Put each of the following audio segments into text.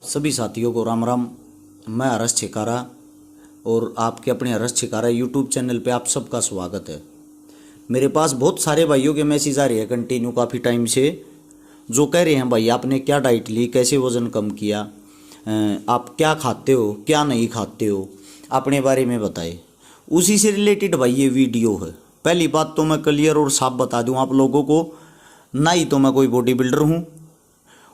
सभी साथियों को राम राम। मैं हर्ष छिकारा और आपके अपने हर्ष छिकारा यूट्यूब चैनल पे आप सबका स्वागत है। मेरे पास बहुत सारे भाइयों के मैसेज आ रहे हैं कंटिन्यू काफ़ी टाइम से, जो कह रहे हैं भाई आपने क्या डाइट ली, कैसे वज़न कम किया, आप क्या खाते हो क्या नहीं खाते हो, अपने बारे में बताए। उसी से रिलेटेड भाई ये वीडियो है। पहली बात तो मैं क्लियर और साफ बता दूं आप लोगों को, ना ही तो मैं कोई बॉडी बिल्डर हूँ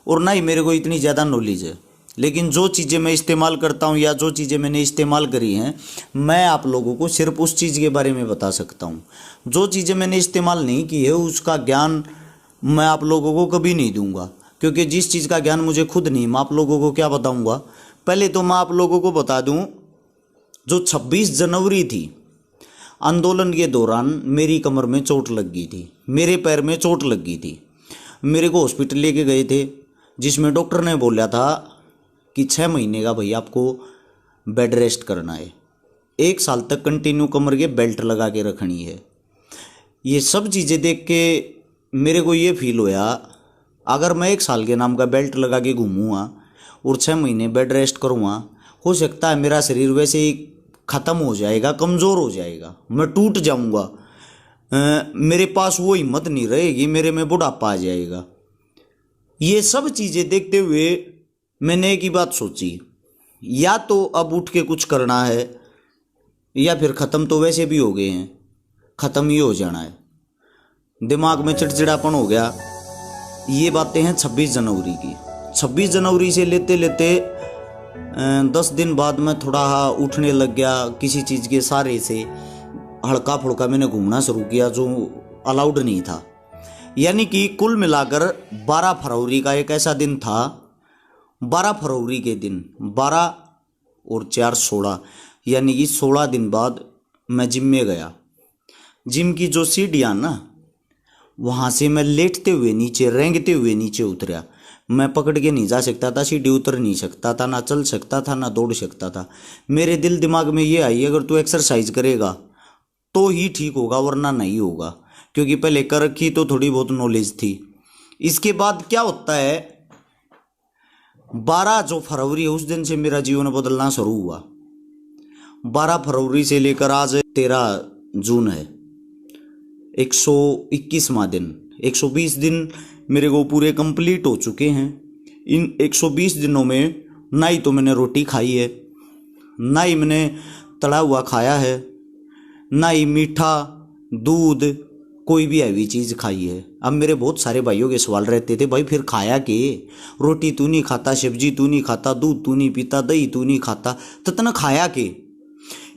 और ना ही मेरे को इतनी ज़्यादा नॉलेज है, लेकिन जो चीज़ें मैं इस्तेमाल करता हूँ या जो चीज़ें मैंने इस्तेमाल करी हैं, मैं आप लोगों को सिर्फ उस चीज़ के बारे में बता सकता हूँ। जो चीज़ें मैंने इस्तेमाल नहीं की है उसका ज्ञान मैं आप लोगों को कभी नहीं दूंगा, क्योंकि जिस चीज़ का ज्ञान मुझे खुद नहीं, मैं आप लोगों को क्या बताऊँगा। पहले तो मैं आप लोगों को बता दूँ, जो 26 जनवरी थी आंदोलन के दौरान मेरी कमर में चोट लग गई थी, मेरे पैर में चोट लग गई थी। मेरे को हॉस्पिटल लेके गए थे, जिसमें डॉक्टर ने बोला था कि 6 महीने का भाई आपको बेड रेस्ट करना है, 1 साल तक कंटिन्यू कमर के बेल्ट लगा के रखनी है। ये सब चीज़ें देख के मेरे को ये फील होया, अगर मैं 1 साल के नाम का बेल्ट लगा के घूमूँगा और 6 महीने बेड रेस्ट करूँगा, हो सकता है मेरा शरीर वैसे ही ख़त्म हो जाएगा, कमज़ोर हो जाएगा, मैं टूट जाऊँगा, मेरे पास वो हिम्मत नहीं रहेगी, मेरे में बुढ़ापा आ जाएगा। ये सब चीज़ें देखते हुए मैंने एक ही बात सोची, या तो अब उठ के कुछ करना है या फिर ख़त्म तो वैसे भी हो गए हैं, ख़त्म ही हो जाना है। दिमाग में चिड़चिड़ापन हो गया। ये बातें हैं 26 जनवरी की। 26 जनवरी से लेते लेते 10 दिन बाद मैं थोड़ा उठने लग गया, किसी चीज़ के सहारे से हल्का फुल्का मैंने घूमना शुरू किया, जो अलाउड नहीं था। यानी कि कुल मिलाकर 12 फरवरी का एक ऐसा दिन था, 12 फरवरी के दिन 12 और 4 16, यानी कि 16 दिन बाद मैं जिम में गया। जिम की जो सीढ़ियाँ ना, वहाँ से मैं लेटते हुए नीचे, रेंगते हुए नीचे उतरा। मैं पकड़ के नहीं जा सकता था, सीढ़ी उतर नहीं सकता था, ना चल सकता था, ना दौड़ सकता था। मेरे दिल दिमाग में ये आई, अगर तू एक्सरसाइज करेगा तो ही ठीक होगा वरना नहीं होगा, क्योंकि पहले कर रखी तो थोड़ी बहुत नॉलेज थी। इसके बाद क्या होता है, 12 जो फरवरी है उस दिन से मेरा जीवन बदलना शुरू हुआ। 12 फरवरी से लेकर आज 13 जून है, 121वां दिन। 120 दिन मेरे को पूरे कंप्लीट हो चुके हैं। इन 120 दिनों में ना ही तो मैंने रोटी खाई है, ना ही मैंने तला हुआ खाया है, ना ही मीठा दूध कोई भी हैवी चीज़ खाई है। अब मेरे बहुत सारे भाइयों के सवाल रहते थे, भाई फिर खाया के, रोटी तू नहीं खाता, सब्जी तू नहीं खाता, दूध तू नहीं पीता, दही तू नहीं खाता, तो तना खाया के।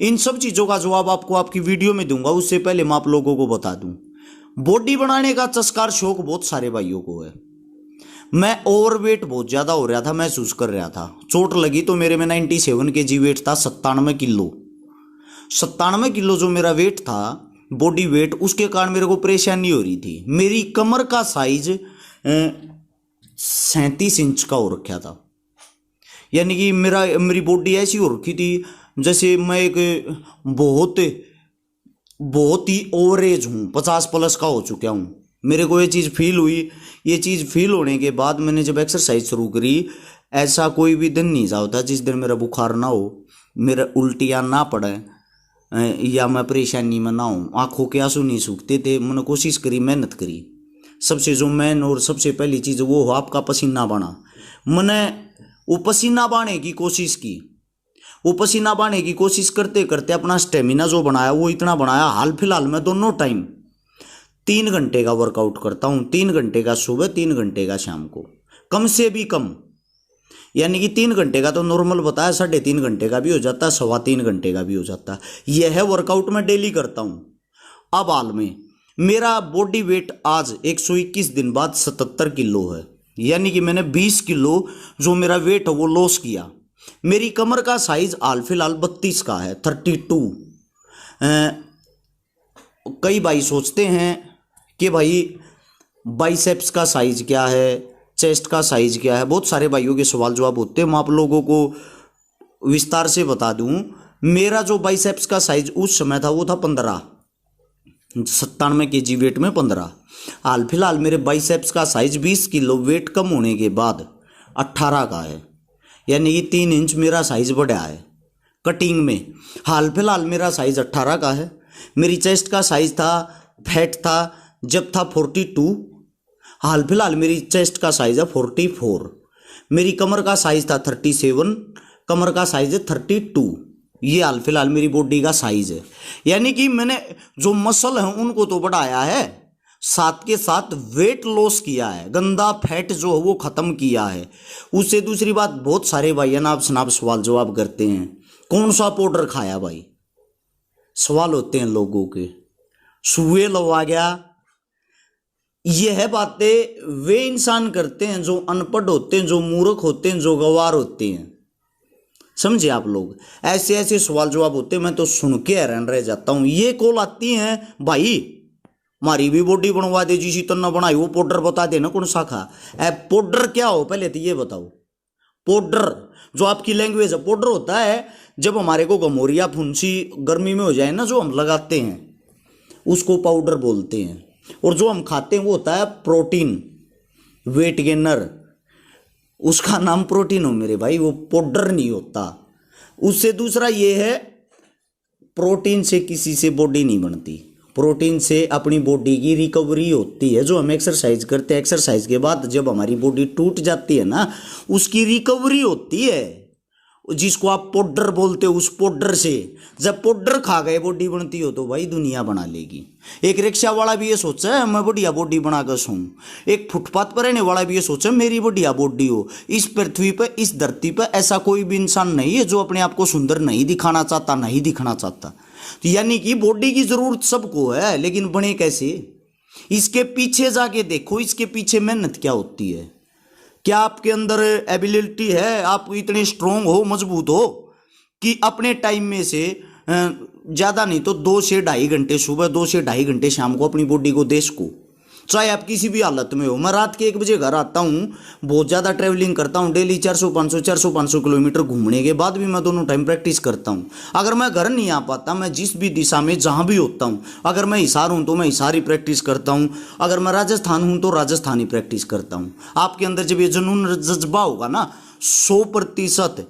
इन सब चीज़ों का जवाब आपको आपकी वीडियो में दूंगा। उससे पहले मैं आप लोगों को बता दूं, बॉडी बनाने का चस्कार शौक बहुत सारे भाइयों को है। मैं ओवरवेट बहुत ज़्यादा हो रहा था, महसूस कर रहा था। चोट लगी तो मेरे में 97 kg वेट था, 97 किलो। 97 किलो जो मेरा वेट था, बॉडी वेट, उसके कारण मेरे को परेशानी हो रही थी। मेरी कमर का साइज 37 इंच का हो रखा था। यानी कि मेरी बॉडी ऐसी हो रखी थी जैसे मैं एक बहुत ही ओवरेज हूँ, 50 प्लस का हो चुका हूँ। मेरे को ये चीज़ फील हुई। ये चीज़ फील होने के बाद मैंने जब एक्सरसाइज शुरू करी, ऐसा कोई भी दिन नहीं जाता जिस दिन मेरा बुखार ना हो, मेरा उल्टियाँ ना पड़े, या मैं परेशानी में ना हूँ, आँखों के आंसू नहीं सूखते थे। मैंने कोशिश करी, मेहनत करी। सबसे जो मेन और सबसे पहली चीज़ वो हो आपका पसीना बहाना। मैंने वो पसीना बहाने की कोशिश की। वो पसीना बहाने की कोशिश करते करते अपना स्टेमिना जो बनाया वो इतना बनाया। हाल फिलहाल मैं दोनों टाइम 3 घंटे का वर्कआउट करता हूँ, 3 घंटे का सुबह, 3 घंटे का शाम को, कम से भी कम। यानी कि 3 घंटे का तो नॉर्मल बताया, 3.5 घंटे का भी हो जाता है, 3.25 घंटे का भी हो जाता है। यह है वर्कआउट मैं डेली करता हूँ। अब हाल में मेरा बॉडी वेट आज 121 दिन बाद 77 किलो है। यानी कि मैंने 20 किलो जो मेरा वेट है वो लॉस किया। मेरी कमर का साइज हाल फिलहाल 32 का है, 32। कई भाई सोचते हैं कि भाई बाइसेप्स का साइज क्या है, चेस्ट का साइज क्या है, बहुत सारे भाइयों के सवाल जवाब होते हैं। मैं आप लोगों को विस्तार से बता दूं, मेरा जो बाइसेप्स का साइज उस समय था वो था 15, 97 kg वेट में 15। हाल फिलहाल मेरे बाइसेप्स का साइज 20 किलो वेट कम होने के बाद 18 का है। यानी कि 3 इंच मेरा साइज बढ़ा है कटिंग में। हाल फिलहाल मेरा साइज 18 का है। मेरी चेस्ट का साइज था, फैट था जब था 42। हाल फिलहाल मेरी चेस्ट का साइज है 44। मेरी कमर का साइज था 37, कमर का साइज है 32। ये हाल फिलहाल मेरी बॉडी का साइज है। यानी कि मैंने जो मसल है उनको तो बढ़ाया है, साथ के साथ वेट लॉस किया है, गंदा फैट जो है वो खत्म किया है। उससे दूसरी बात, बहुत सारे भाई अनाप शनाप सवाल जवाब करते हैं, कौन सा पाउडर खाया भाई, सवाल होते हैं लोगों के, सुए लवा गया। यह बातें वे इंसान करते हैं जो अनपढ़ होते हैं, जो मूर्ख होते हैं, जो गवार होते हैं। समझे आप लोग, ऐसे ऐसे सवाल जवाब होते हैं, मैं तो सुन के हैरान रह जाता हूं। ये कॉल आती है, भाई हमारी भी बॉडी बनवा दे, जिसी तरह बनाई वो पाउडर बता देना कौन सा खा। पाउडर क्या हो पहले तो ये बताओ। पाउडर जो आपकी लैंग्वेज है, पाउडर होता है जब हमारे को गमोरिया फुंसी गर्मी में हो जाए ना, जो हम लगाते हैं उसको पाउडर बोलते हैं। और जो हम खाते हैं वो होता है प्रोटीन, वेट गेनर, उसका नाम प्रोटीन हो मेरे भाई, वो पाउडर नहीं होता। उससे दूसरा ये है, प्रोटीन से किसी से बॉडी नहीं बनती, प्रोटीन से अपनी बॉडी की रिकवरी होती है। जो हम एक्सरसाइज करते हैं, एक्सरसाइज के बाद जब हमारी बॉडी टूट जाती है ना, उसकी रिकवरी होती है, जिसको आप पाउडर बोलते हो। उस पाउडर से जब पाउडर खा गए बॉडी बनती हो तो भाई दुनिया बना लेगी। एक रिक्शा वाला भी ये सोचा है मैं बढ़िया बॉडी बनाकर सोऊं, एक फुटपाथ पर रहने वाला भी ये सोचा मेरी बढ़िया बॉडी हो। इस पृथ्वी पर, इस धरती पर ऐसा कोई भी इंसान नहीं है जो अपने आप को सुंदर नहीं दिखाना चाहता, नहीं दिखना चाहता। तो यानी कि बॉडी की जरूरत सबको है, लेकिन बने कैसे, इसके पीछे जाके देखो, इसके पीछे मेहनत क्या होती है। क्या आपके अंदर एबिलिटी है, आप इतने स्ट्रोंग हो, मजबूत हो कि अपने टाइम में से ज़्यादा नहीं तो 2 से ढाई घंटे सुबह, 2 से ढाई घंटे शाम को अपनी बॉडी को दे सको, चाहे आप किसी भी हालत में हो। मैं रात के 1 बजे घर आता हूँ, बहुत ज़्यादा ट्रैवलिंग करता हूँ डेली, 400-500 किलोमीटर घूमने के बाद भी मैं दोनों टाइम प्रैक्टिस करता हूँ। अगर मैं घर नहीं आ पाता, मैं जिस भी दिशा में जहाँ भी होता हूँ, अगर मैं हिसार हूँ तो मैं हिसारी प्रैक्टिस करता हूँ, अगर मैं राजस्थान हूँ तो राजस्थानी प्रैक्टिस करता हूँ। आपके अंदर जब ये जुनून जज्बा होगा ना, 100%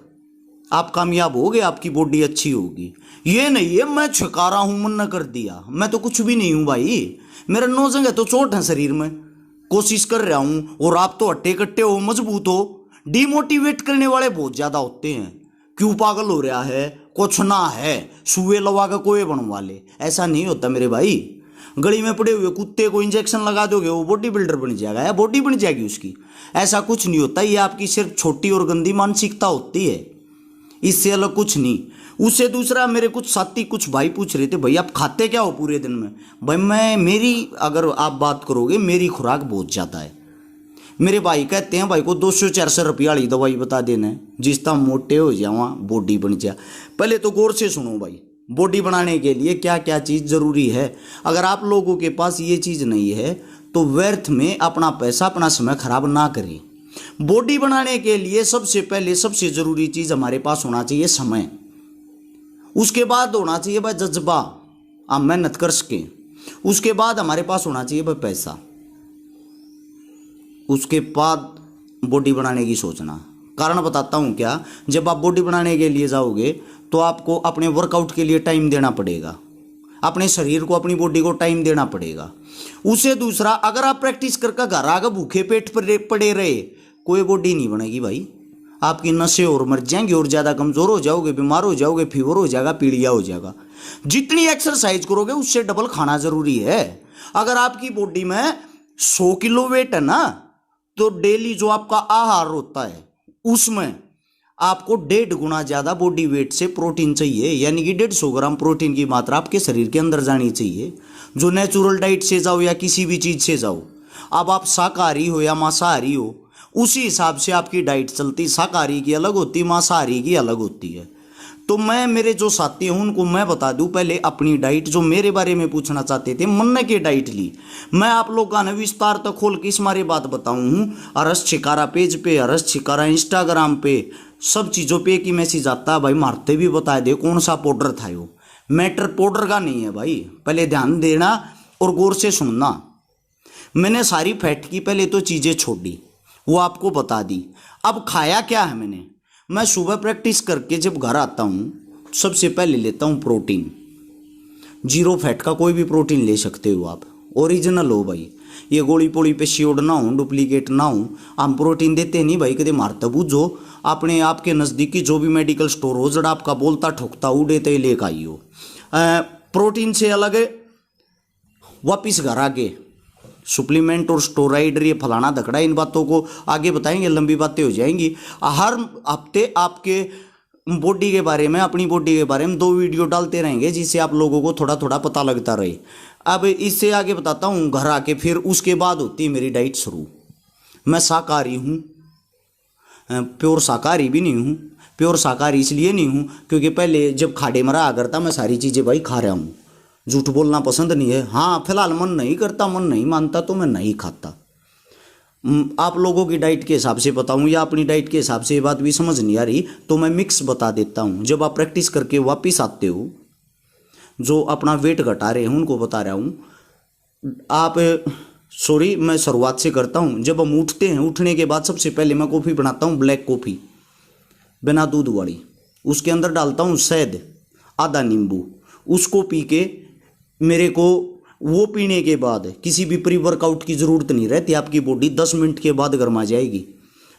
आप कामयाब होगे, आपकी बॉडी अच्छी होगी। ये नहीं है मैं छकारा हूं, मन न कर दिया, मैं तो कुछ भी नहीं हूं भाई, मेरा 9 जगह तो चोट है शरीर में, कोशिश कर रहा हूं। और आप तो हट्टे कट्टे हो, मजबूत हो। डिमोटिवेट करने वाले बहुत ज्यादा होते हैं, क्यों पागल हो रहा है, कुछ ना है, सुए लगा के कोई बनवा ले। ऐसा नहीं होता मेरे भाई। गली में पड़े हुए कुत्ते को इंजेक्शन लगा दोगे वो बॉडी बिल्डर बन जाएगा या बॉडी बन जाएगी उसकी, ऐसा कुछ नहीं होता। ये आपकी सिर्फ छोटी और गंदी मानसिकता होती है, इससे अलग कुछ नहीं। उससे दूसरा, मेरे कुछ साथी, कुछ भाई पूछ रहे थे, भाई आप खाते क्या हो पूरे दिन में। भाई मेरी अगर आप बात करोगे, मेरी खुराक बहुत ज़्यादा है। मेरे भाई कहते हैं भाई को 200-400 रुपया वाली दवाई बता देना है, जिस तरह मोटे हो जाओ बॉडी बन जा। पहले तो गौर से सुनो भाई, बॉडी बनाने के लिए क्या क्या चीज़ ज़रूरी है। अगर आप लोगों के पास ये चीज़ नहीं है तो व्यर्थ में अपना पैसा, अपना समय खराब ना करें। बॉडी बनाने के लिए सबसे पहले, सबसे जरूरी चीज हमारे पास होना चाहिए समय। उसके बाद होना चाहिए भाई जज्बा, आप मेहनत कर सके। उसके बाद हमारे पास होना चाहिए भाई पैसा। उसके बाद बॉडी बनाने की सोचना। कारण बताता हूं क्या, जब आप बॉडी बनाने के लिए जाओगे तो आपको अपने वर्कआउट के लिए टाइम देना पड़ेगा, अपने शरीर को, अपनी बॉडी को टाइम देना पड़ेगा। उससे दूसरा, अगर आप प्रैक्टिस करके घर आकर भूखे पेट पर पड़े रहे, कोई बॉडी नहीं बनेगी भाई। आपकी नसें और मर जाएंगी और ज़्यादा कमज़ोर हो जाओगे, बीमार हो जाओगे, फीवर हो जाएगा, पीलिया हो जाएगा। जितनी एक्सरसाइज करोगे उससे डबल खाना जरूरी है। अगर आपकी बॉडी में 100 किलो वेट है ना, तो डेली जो आपका आहार होता है उसमें आपको 1.5 गुना ज़्यादा बॉडी वेट से प्रोटीन चाहिए, यानी कि 150 ग्राम प्रोटीन की मात्रा आपके शरीर के अंदर जानी चाहिए। जो नेचुरल डाइट से जाओ या किसी भी चीज़ से जाओ, अब आप शाकाहारी हो या मांसाहारी हो, उसी हिसाब से आपकी डाइट चलती। शाकाहारी की अलग होती, मांसाहारी की अलग होती है। तो मैं, मेरे जो साथी हैं उनको मैं बता दूं पहले अपनी डाइट, जो मेरे बारे में पूछना चाहते थे, मन्ने की डाइट ली। मैं आप लोग का विस्तार तक खोल के इस मारे बात बताऊं हूँ। अरस छिकारा पेज पे, अरस छिकारा इंस्टाग्राम पे, सब चीज़ों पे की मैसेज आता है भाई, मारते भी बता दे कौन सा पाउडर था। वो मैटर पाउडर का नहीं है भाई, पहले ध्यान देना और गौर से सुनना। मैंने सारी फैट की पहले तो चीज़ें छोड़ दी, वो आपको बता दी। अब खाया क्या है मैंने, मैं सुबह प्रैक्टिस करके जब घर आता हूँ सबसे पहले लेता हूँ प्रोटीन। जीरो फैट का कोई भी प्रोटीन ले सकते हो आप, ओरिजिनल हो भाई। ये गोली पोली पे श्योर्ड ना हो, डुप्लीकेट ना हो। हम प्रोटीन देते नहीं भाई कदे मारता बूझो। अपने आपके नज़दीकी जो भी मेडिकल स्टोर हो, जरा आपका बोलता ठोकता उड़े तो लेकर आइयो। प्रोटीन से अलग वापिस घर आके सुप्लीमेंट और स्टोराइड ये फलाना धकड़ा, इन बातों को आगे बताएंगे, लंबी बातें हो जाएंगी। हर हफ्ते आपके बॉडी के बारे में, अपनी बॉडी के बारे में 2 वीडियो डालते रहेंगे, जिससे आप लोगों को थोड़ा थोड़ा पता लगता रहे। अब इससे आगे बताता हूँ घर आके, फिर उसके बाद होती है मेरी डाइट शुरू। मैं शाकाहारी हूँ, प्योर शाकाहारी भी नहीं हूँ। प्योर शाकाहारी इसलिए नहीं हूँ क्योंकि पहले जब खाड़े में रहा करता मैं सारी चीज़ें भाई खा रहा हूँ। झूठ बोलना पसंद नहीं है। हाँ फिलहाल मन नहीं करता, मन नहीं मानता तो मैं नहीं खाता। आप लोगों की डाइट के हिसाब से बताऊं या अपनी डाइट के हिसाब से ये बात भी समझ नहीं आ रही तो मैं मिक्स बता देता हूं। जब आप प्रैक्टिस करके वापस आते हो, जो अपना वेट घटा रहे हैं उनको बता रहा हूं। आप सॉरी मैं शुरुआत से करता हूं। जब हम उठते हैं, उठने के बाद सबसे पहले मैं कॉफ़ी बनाता हूं, ब्लैक कॉफ़ी बिना दूध वाली। उसके अंदर डालता हूं शहद, आधा नींबू। उसको पी के मेरे को, वो पीने के बाद किसी भी प्री वर्कआउट की ज़रूरत नहीं रहती। आपकी बॉडी 10 मिनट के बाद गर्मा जाएगी।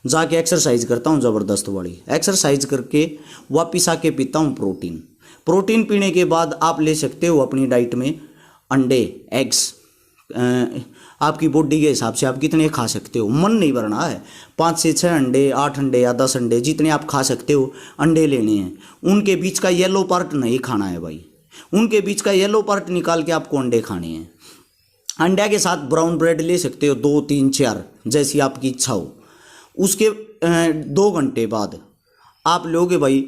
जाके एक्सरसाइज करता हूँ ज़बरदस्त वाली। एक्सरसाइज करके वापस आके पीता हूँ प्रोटीन। प्रोटीन पीने के बाद आप ले सकते हो अपनी डाइट में अंडे, एग्स। आपकी बॉडी के हिसाब से आप कितने खा सकते हो, मन नहीं भरना है। 5 से 6 अंडे, 8 अंडे या 10 अंडे, जितने आप खा सकते हो अंडे लेने हैं। उनके बीच का येलो पार्ट नहीं खाना है भाई। उनके बीच का येलो पार्ट निकाल के आपको अंडे खाने हैं। अंडे के साथ ब्राउन ब्रेड ले सकते हो, 2, 3, 4 जैसी आपकी इच्छा हो। उसके 2 घंटे बाद आप लोगे भाई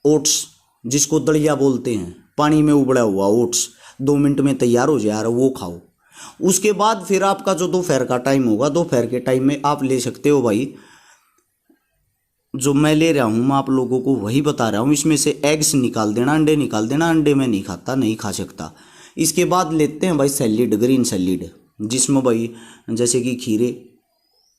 ओट्स, जिसको दलिया बोलते हैं, पानी में उबला हुआ ओट्स। 2 मिनट में तैयार हो जाए, वो खाओ। उसके बाद फिर आपका जो दोपहर का टाइम होगा, दोपहर के टाइम में आप ले सकते हो भाई, जो मैं ले रहा हूँ मैं आप लोगों को वही बता रहा हूँ। इसमें से एग्स निकाल देना, अंडे निकाल देना। अंडे मैं नहीं खाता, नहीं खा सकता। इसके बाद लेते हैं भाई सैलिड, ग्रीन सैलिड, जिसमें भाई जैसे कि खीरे,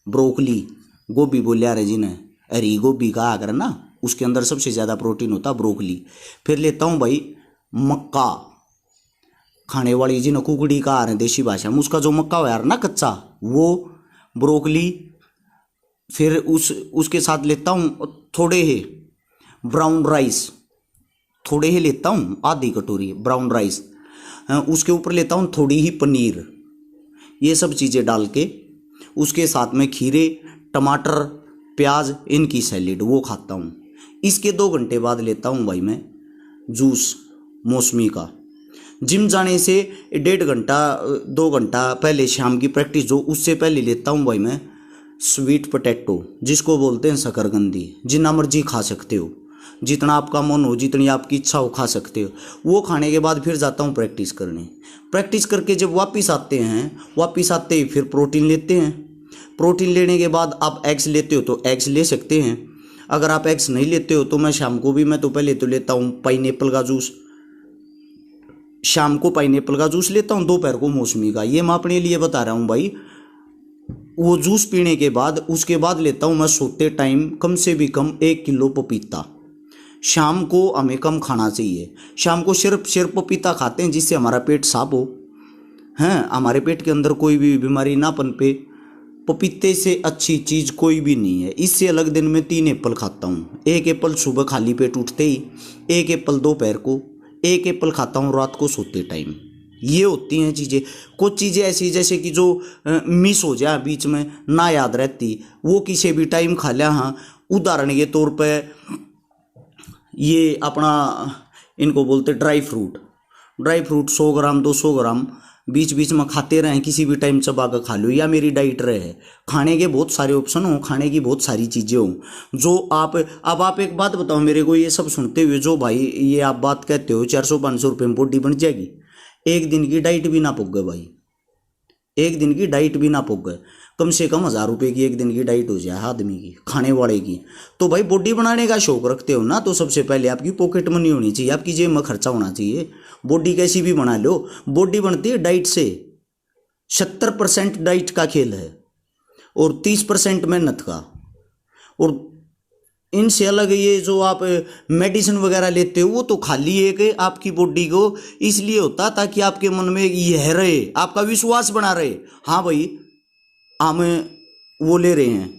ब्रोकली, गोभी बोले आ रहे जिन्हें, हरी गोभी कहा कर ना, उसके अंदर सबसे ज़्यादा प्रोटीन होता ब्रोकली। फिर लेता हूँ भाई मक्का, खाने वाली जिन्हें कुकड़ी का आ रहे हैं देसी भाषा में, उसका जो मक्का हो यार ना कच्चा, वो, ब्रोकली। फिर उसके साथ लेता हूँ थोड़े ही ब्राउन राइस, थोड़े ही लेता हूँ, आधी कटोरी ब्राउन राइस। उसके ऊपर लेता हूँ थोड़ी ही पनीर। ये सब चीज़ें डाल के उसके साथ में खीरे, टमाटर, प्याज, इनकी सैलेड वो खाता हूँ। इसके 2 घंटे बाद लेता हूँ भाई मैं जूस मौसमी का। जिम जाने से 1.5 घंटा 2 घंटा पहले शाम की प्रैक्टिस जो, उससे पहले लेता हूँ भाई मैं स्वीट पोटैटो, जिसको बोलते हैं शकरकंदी। जितना मर्जी खा सकते हो, जितना आपका मन हो, जितनी आपकी इच्छा हो खा सकते हो। वो खाने के बाद फिर जाता हूँ प्रैक्टिस करने। प्रैक्टिस करके जब वापस आते हैं, वापस आते ही फिर प्रोटीन लेते हैं। प्रोटीन लेने के बाद आप एग्स लेते हो तो एग्स ले सकते हैं। अगर आप एग्स नहीं लेते हो तो मैं शाम को भी, मैं तो पहले तो लेता हूँ पाइनएप्पल का जूस, शाम को पाइनएप्पल का जूस लेता हूँ, दोपहर को मौसमी का। ये मैं अपने लिए बता रहा हूँ भाई। वो जूस पीने के बाद उसके बाद लेता हूँ मैं सोते टाइम कम से भी कम 1 किलो पपीता। शाम को हमें कम खाना चाहिए। शाम को सिर्फ पपीता खाते हैं जिससे हमारा पेट साफ हो, हैं, हमारे पेट के अंदर कोई भी बीमारी ना पनपे। पपीते से अच्छी चीज़ कोई भी नहीं है। इससे अलग दिन में 3 एप्पल खाता हूँ। 1 एप्पल सुबह खाली पेट उठते ही, 1 एप्पल दोपहर को, 1 एप्पल खाता हूँ रात को सोते टाइम। ये होती हैं चीज़ें। कुछ चीज़ें ऐसी जैसे कि जो मिस हो जाए, बीच में ना याद रहती, वो किसी भी टाइम खा लिया। हाँ, उदाहरण के तौर पे ये अपना, इनको बोलते ड्राई फ्रूट। 100 ग्राम 200 ग्राम बीच बीच में खाते रहें, किसी भी टाइम चबा कर खा लो, या मेरी डाइट रहे। खाने के बहुत सारे ऑप्शन हो, खाने की बहुत सारी चीज़ें हो जो आप, अब आप एक बात बताओ मेरे को, ये सब सुनते हुए जो भाई ये आप बात कहते हो 400-500 रुपये में बॉडी बन जाएगी, एक दिन की डाइट भी ना पुग गए भाई, एक दिन की डाइट भी ना पुग गए। कम से कम 1000 रुपये की एक दिन की डाइट हो जाए आदमी की, खाने वाले की। तो भाई बॉडी बनाने का शौक रखते हो ना, तो सबसे पहले आपकी पॉकेट मनी होनी चाहिए, आपकी जेब में खर्चा होना चाहिए। बॉडी कैसी भी बना लो, बॉडी बनती है डाइट से। 70% डाइट का खेल है और 30% मेहनत का। और इनसे अलग ये जो आप मेडिसिन वगैरह लेते हो वो तो खाली एक आपकी बॉडी को इसलिए होता ताकि आपके मन में यह रहे, आपका विश्वास बना रहे, हाँ भाई हम वो ले रहे हैं,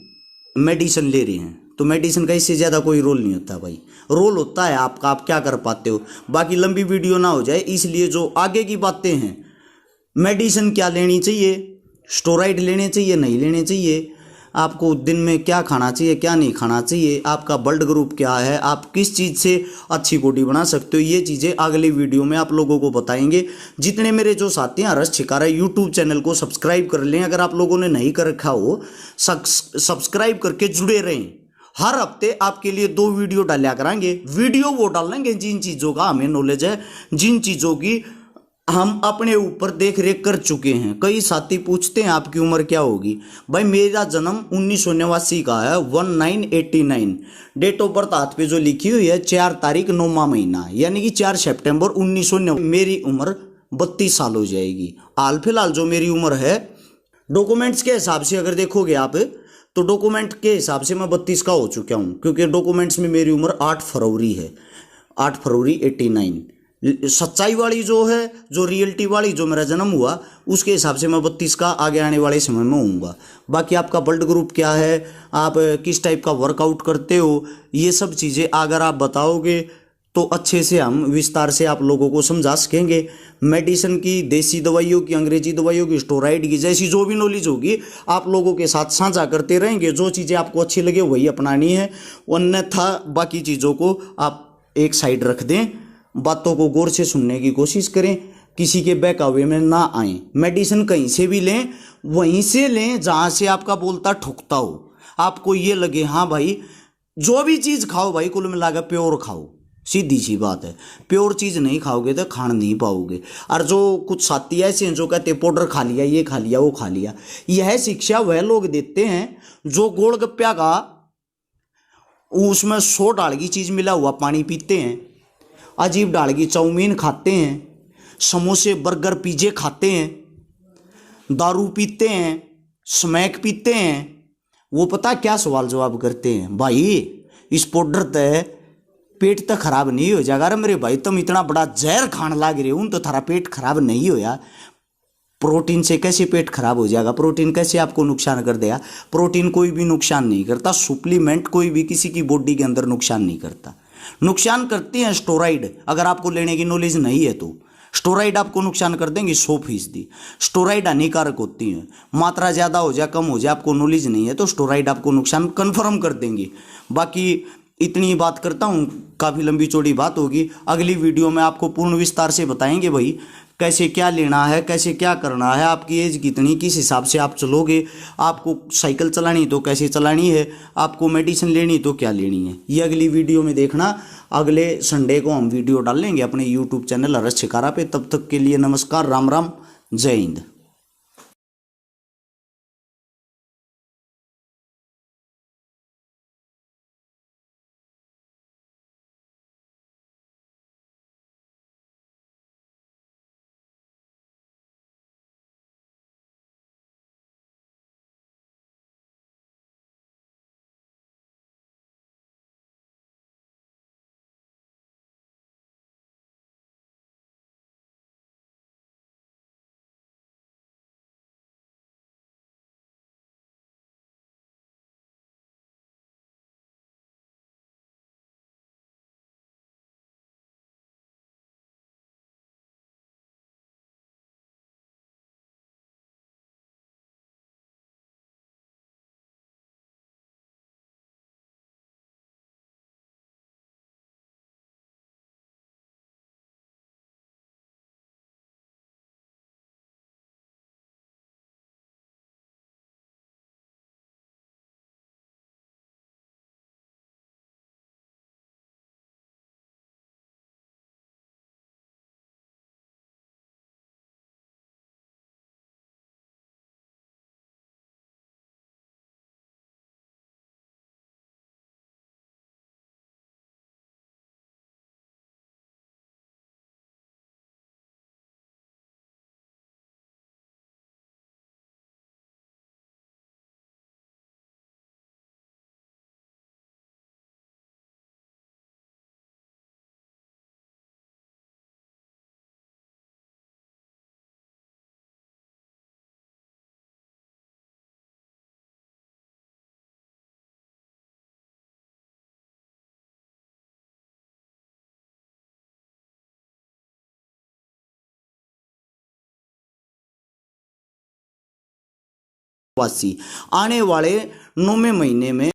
मेडिसिन ले रहे हैं। तो मेडिसिन का इससे ज़्यादा कोई रोल नहीं होता भाई। रोल होता है आपका, आप क्या कर पाते हो। बाकी लंबी वीडियो ना हो जाए इसलिए जो आगे की बातें हैं, मेडिसिन क्या लेनी चाहिए, स्टेरॉइड लेने चाहिए नहीं लेने चाहिए, आपको दिन में क्या खाना चाहिए क्या नहीं खाना चाहिए, आपका ब्लड ग्रुप क्या है, आप किस चीज़ से अच्छी बॉडी बना सकते हो, ये चीज़ें अगली वीडियो में आप लोगों को बताएंगे। जितने मेरे जो साथी हैं हर्ष छिकारा यूट्यूब चैनल को सब्सक्राइब कर लें, अगर आप लोगों ने नहीं कर रखा हो सब्सक्राइब करके जुड़े रहें। हर हफ्ते आपके लिए 2 वीडियो डाला कराएंगे। वीडियो वो डालेंगे जिन चीज़ों का हमें नॉलेज है, जिन चीज़ों की हम अपने ऊपर देख रेख कर चुके हैं। कई साथी पूछते हैं आपकी उम्र क्या होगी। भाई मेरा जन्म 1989 का है, 1989। डेट ऑफ बर्थ हाथ पे जो लिखी हुई है 4 तारीख 9वां महीना, यानी कि 4 सितंबर 1990। मेरी उम्र 32 साल हो जाएगी। हाल फिलहाल जो मेरी उम्र है डॉक्यूमेंट्स के हिसाब से अगर देखोगे आप, तो डॉक्यूमेंट के हिसाब से मैं 32 का हो चुका हूँ, क्योंकि डॉक्यूमेंट्स में मेरी उम्र 8 फरवरी है, 8 फरवरी 89। सच्चाई वाली जो है, जो रियलिटी वाली जो मेरा जन्म हुआ उसके हिसाब से मैं 32 का आगे आने वाले समय में होऊंगा। बाकी आपका ब्लड ग्रुप क्या है, आप किस टाइप का वर्कआउट करते हो, ये सब चीज़ें अगर आप बताओगे तो अच्छे से हम विस्तार से आप लोगों को समझा सकेंगे। मेडिसिन की, देसी दवाइयों की, अंग्रेजी दवाइयों की, स्टेरॉइड की, जैसी जो भी नॉलेज होगी आप लोगों के साथ साझा करते रहेंगे। जो चीज़ें आपको अच्छी लगे वही अपनानी है, अन्यथा बाकी चीज़ों को आप एक साइड रख दें। बातों को गौर से सुनने की कोशिश करें, किसी के बहकावे में ना आए। मेडिसिन कहीं से भी लें, वहीं से लें जहाँ से आपका बोलता ठुकता हो, आपको ये लगे हाँ भाई जो भी चीज़ खाओ भाई कुल मिलाकर प्योर खाओ। सीधी सी बात है, प्योर चीज़ नहीं खाओगे तो खान नहीं पाओगे। और जो कुछ साथी ऐसे हैं जो कहते पाउडर खा लिया, ये खा लिया, वो खा लिया, यह शिक्षा वह लोग देते हैं जो गोलगप्पा का उसमें 100 डाल की चीज़ मिला हुआ पानी पीते हैं, अजीब डाल की चाउमीन खाते हैं, समोसे बर्गर पिज्जे खाते हैं, दारू पीते हैं, स्मैक पीते हैं। वो पता क्या सवाल जवाब करते हैं, भाई इस पाउडर तय पेट तो खराब नहीं हो जाएगा। अरे मेरे भाई तुम इतना बड़ा जहर खान लाग रहे हो तो थारा पेट खराब नहीं होया। प्रोटीन से कैसे पेट खराब हो जाएगा, प्रोटीन कैसे आपको नुकसान कर देगा। प्रोटीन कोई भी नुकसान नहीं करता, सुप्लीमेंट कोई भी किसी की बॉडी के अंदर नुकसान नहीं करता। नुकसान करती हैं स्टेरॉइड, अगर आपको लेने की नॉलेज नहीं है तो स्टेरॉइड आपको नुकसान कर देंगे 100%। स्टेरॉइड हानिकारक होती हैं, मात्रा ज़्यादा हो जाए कम हो जाए आपको नॉलेज नहीं है तो स्टेरॉइड आपको नुकसान कन्फर्म कर देंगे। बाकी इतनी बात करता हूँ, काफ़ी लंबी चौड़ी बात होगी, अगली वीडियो में आपको पूर्ण विस्तार से बताएंगे भाई कैसे क्या लेना है, कैसे क्या करना है, आपकी एज कितनी, किस हिसाब से आप चलोगे, आपको साइकिल चलानी तो कैसे चलानी है, आपको मेडिसिन लेनी तो क्या लेनी है, ये अगली वीडियो में देखना। अगले संडे को हम वीडियो डालेंगे अपने यूट्यूब चैनल हर्ष छिकारा पे। तब तक के लिए नमस्कार, राम राम, जय हिंद। वासी आने वाले 9वें महीने में